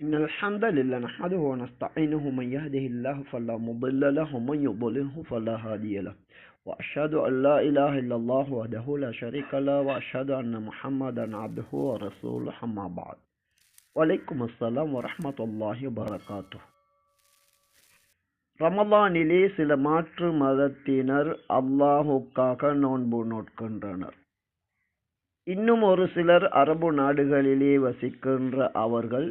إن الحمد لله نحمده ونستعينه من يهده الله فلا مضل له ومن يضلله فلا هادي له وأشهد أن لا إله إلا الله وحده لا شريك له وأشهد أن محمدا عبده ورسوله أما بعد وعليكم السلام ورحمة الله وبركاته. ரமலானிலே சில மாற்று மதத்தினர் அல்லாஹுக்காக நோன்பு நோட்கின்றனர். இன்னும் ஒரு சிலர் அரபு நாடுகளிலே வசிக்கின்ற அவர்கள்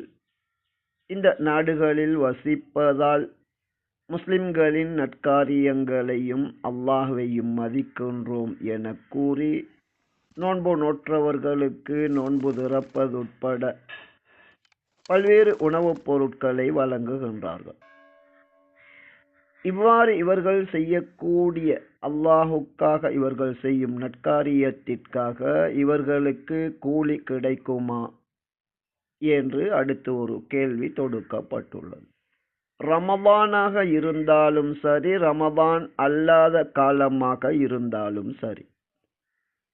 இந்த நாடுகளில் வசிப்பதால் முஸ்லிம்களின் நற்காரியங்களையும் அல்லாஹ்வையும் மதிக்கின்றோம் என கூறி நோன்பு நோற்றவர்களுக்கு நோன்பு திறப்பதுட்பட பல்வேறு உணவுப் பொருட்களை வழங்குகின்றார்கள். இவ்வாறு இவர்கள் செய்யக்கூடிய அல்லாஹுக்காக இவர்கள் செய்யும் நற்காரியத்திற்காக இவர்களுக்கு கூலி கிடைக்குமா என்று அடுத்து ஒரு கேள்வி தொடுக்கப்பட்டுள்ளது. ரமலானாக இருந்தாலும் சரி, ரமலான் அல்லாத காலமாக இருந்தாலும் சரி,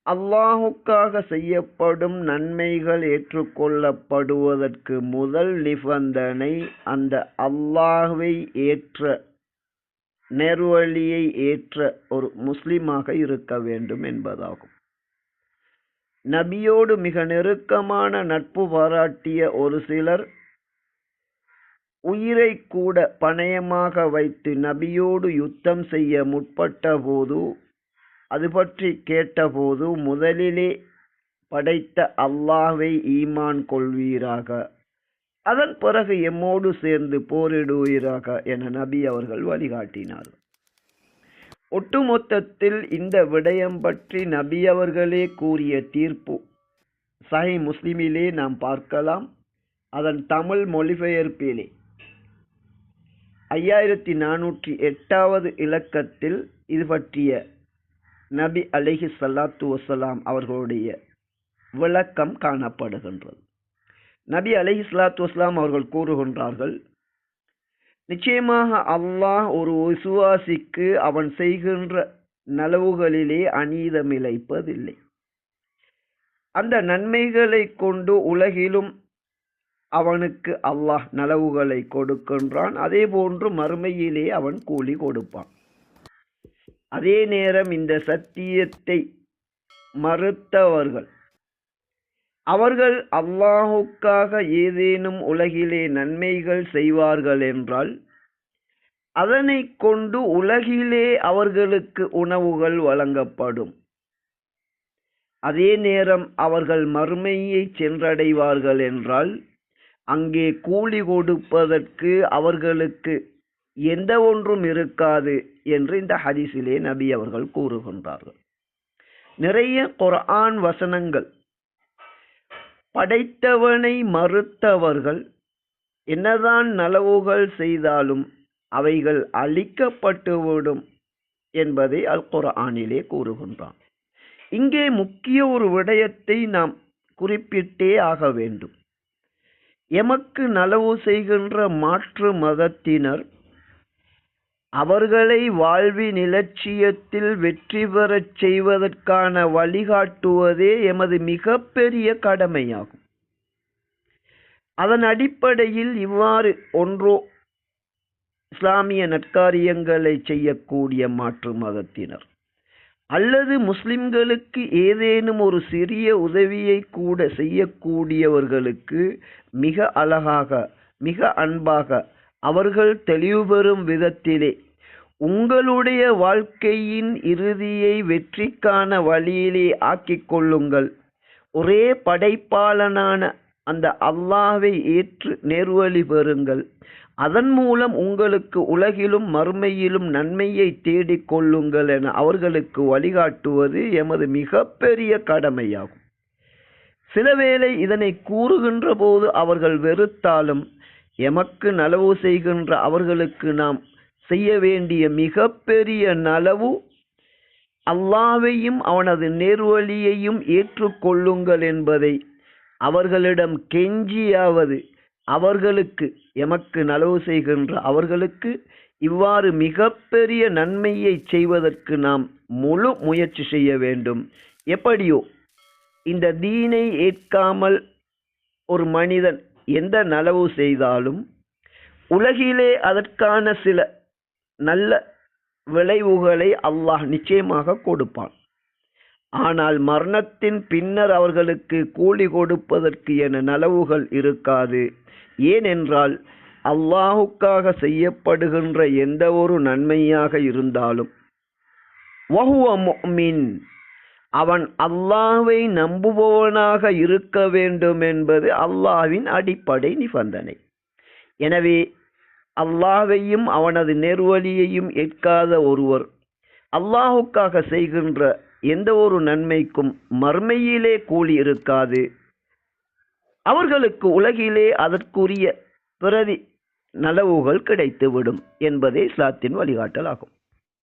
அல்லாஹுக்காக செய்யப்படும் நன்மைகள் ஏற்றுக்கொள்ளப்படுவதற்கு முதல் நிபந்தனை அந்த அல்லாஹ்வை ஏற்ற நேர்வழியை ஏற்ற ஒரு முஸ்லிமாக இருக்க வேண்டும் என்பதாகும். நபியோடு மிக நெருக்கமான நட்பு பாராட்டிய ஒரு சிலர் உயிரை கூட பணயமாக வைத்து நபியோடு யுத்தம் செய்ய முற்பட்ட போது, அது பற்றி கேட்டபோது, முதலிலே படைத்த அல்லாஹ்வை ஈமான் கொள்வீராக, அதன் பிறகு எம்மோடு சேர்ந்து போரிடுவீராக என நபி அவர்கள் வழிகாட்டினார்கள். ஒட்டுமொத்தத்தில் இந்த விடயம் பற்றி நபி அவர்களே கூறிய தீர்ப்பு சஹீஹ் முஸ்லிமிலே நாம் பார்க்கலாம். அதன் தமிழ் மொழிபெயர்ப்பிலே 5408வது இலக்கத்தில் இது பற்றிய நபி அலைஹி ஸலாத்து வஸலாம் அவர்களுடைய விளக்கம் காணப்படுகின்றது. நபி அலைஹி ஸலாத்து வஸலாம் அவர்கள் கூறுகின்றார்கள், நிச்சயமாக அல்லாஹ் ஒரு விசுவாசிக்கு அவன் செய்கின்ற நலவுகளிலே அநீதம் இழைப்பதில்லை. அந்த நன்மைகளை கொண்டு உலகிலும் அவனுக்கு அல்லாஹ் நலவுகளை கொடுக்கின்றான். அதே போன்று மறுமையிலே அவன் கூலி கொடுப்பான். அதே நேரம் இந்த சத்தியத்தை மறுத்தவர்கள், அவர்கள் அல்லாஹுக்காக ஏதேனும் உலகிலே நன்மைகள் செய்வார்கள் என்றால் அதனை கொண்டு உலகிலே அவர்களுக்கு உணவுகள் வழங்கப்படும். அதே நேரம் அவர்கள் மறுமையை சென்றடைவார்கள் என்றால் அங்கே கூலி கொடுப்பதற்கு அவர்களுக்கு எந்த ஒன்றும் இருக்காது என்று இந்த ஹதீஸிலே நபி அவர்கள் கூறுகின்றார்கள். நிறைய குர்ஆன் வசனங்கள் படைத்தவனை மறுத்தவர்கள் என்னதான் நலவுகள் செய்தாலும் அவைகள் அழிக்கப்பட்டுவிடும் என்பதை அல் குர்ஆனிலே கூறுகின்றான். இங்கே முக்கிய ஒரு விடயத்தை நாம் குறிப்பிட்டே ஆக வேண்டும். எமக்கு நலவு செய்கின்ற மாற்று மதத்தினர் அவர்களை வாழ்வின் இலட்சியத்தில் வெற்றி பெறச் செய்வதற்கான வழிகாட்டுவதே எமது மிகப்பெரிய கடமையாகும். அதன் அடிப்படையில் இவ்வாறு ஒன்றோ இஸ்லாமிய நற்காரியங்களை செய்யக்கூடிய மாற்று மதத்தினர் அல்லது முஸ்லிம்களுக்கு ஏதேனும் ஒரு சிறிய உதவியை கூட செய்யக்கூடியவர்களுக்கு மிக அழகாக, மிக அன்பாக, அவர்கள் தெளிவு பெறும் விதத்திலே உங்களுடைய வாழ்க்கையின் இறுதியை வெற்றிக்கான வழியிலே ஆக்கிக் கொள்ளுங்கள், ஒரே படைப்பாளனான அந்த அல்லாஹ்வை ஏற்று நேர்வழி பெறுங்கள், அதன் மூலம் உங்களுக்கு உலகிலும் மறுமையிலும் நன்மையை தேடிக் கொள்ளுங்கள் என அவர்களுக்கு வழிகாட்டுவது எமது மிகப்பெரிய கடமையாகும். சிலவேளை இதனை கூறுகின்ற போது அவர்கள் வெறுத்தாலும் எமக்கு நலவு செய்கின்ற அவர்களுக்கு நாம் செய்ய வேண்டிய மிகப்பெரிய நலவு அல்லாஹ்வையும் அவனது நேர்வழியையும் ஏற்றுக்கொள்ளுங்கள் என்பதை அவர்களிடம் கெஞ்சியாவது அவர்களுக்கு, எமக்கு நலவு செய்கின்ற அவர்களுக்கு இவ்வாறு மிகப்பெரிய நன்மையை செய்வதற்கு நாம் முழு முயற்சி செய்ய வேண்டும். எப்படியோ இந்த தீனை ஏற்காமல் ஒரு மனிதன் எந்த நலவு செய்தாலும் உலகிலே அதற்கான சில நல்ல விளைவுகளை அல்லாஹ் நிச்சயமாக கொடுப்பான். ஆனால் மரணத்தின் பின்னர் அவர்களுக்கு கூலி கொடுப்பதற்கு என நலவுகள் இருக்காது. ஏனென்றால் அல்லாஹுக்காக செய்யப்படுகின்ற எந்த ஒரு நன்மையாக இருந்தாலும் வஹுவ முஃமின், அவன் அல்லாஹ்வை நம்புபவனாக இருக்க வேண்டும் என்பது அல்லாஹ்வின் அடிப்படை நிபந்தனை. எனவே அல்லாஹ்வையும் அவனது நேர்வழியையும் ஏற்காத ஒருவர் அல்லாஹுக்காக செய்கின்ற எந்த ஒரு நன்மைக்கும் மறுமையிலே கூலி இருக்காது. அவர்களுக்கு உலகிலே அதற்குரிய பிரதி நலவுகள் கிடைத்துவிடும் என்பதே இஸ்லாத்தின் வழிகாட்டல் ஆகும்.